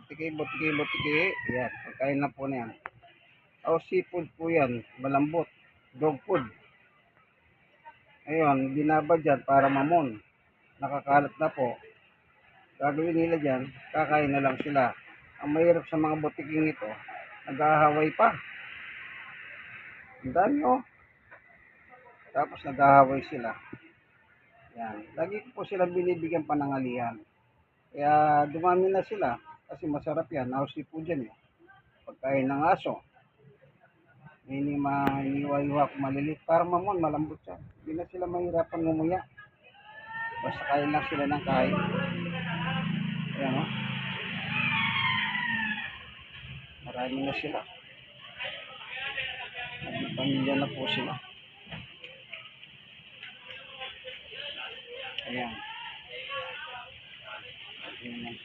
butiki. Yan, pagkain na po na yan. O seafood po yan, malambot. Dog food. Ayun, binabad dyan para mamon. Nakakalat na po. Gagawin nila dyan, kakain na lang sila. Ang mahirap sa mga butiking ito, nag-ahaway pa. Ang dami oh. Tapos nag-ahaway sila. Yan. Lagi ko po sila binibigyan panangalian. Kaya dumami na sila. Kasi masarap yan. House po dyan eh. Pagkain ng aso. Hindi maniwa-iwa kung malilit. Parang mamon, malambot siya. Hindi na sila mahirapan ngumuya. Basta kain lang sila ng kain. Ayan o. Marami na sila. Naging pamilya na po sila. Ayan. Ayan.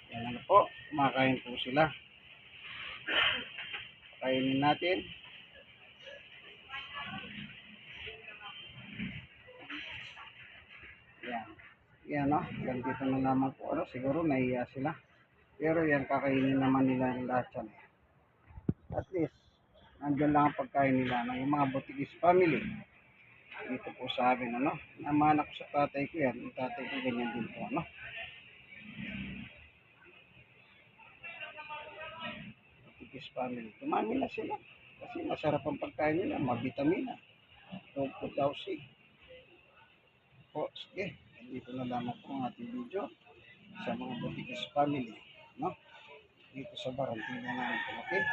Ayan na po. Kumakain po sila. Kainin natin. Ayan. Yan o. Ganito na naman po. Ano, siguro nahiya sila. Pero yan, kakainin naman nila lahat yan. At least, nandyan lang ang pagkain nila ng yung mga Butikis family. Dito po sa amin, ano. Namanak ko sa tatay ko yan. Yung tatay ko ganyan din po, ano. Butikis family. Tumami na sila. Kasi masarap ang pagkain nila. Mabitamina. Tungkol daw si. Po, sige. Dito na lamang po ang ating video sa mga Butikis family. No? Dito sa Barantina namin. Okay?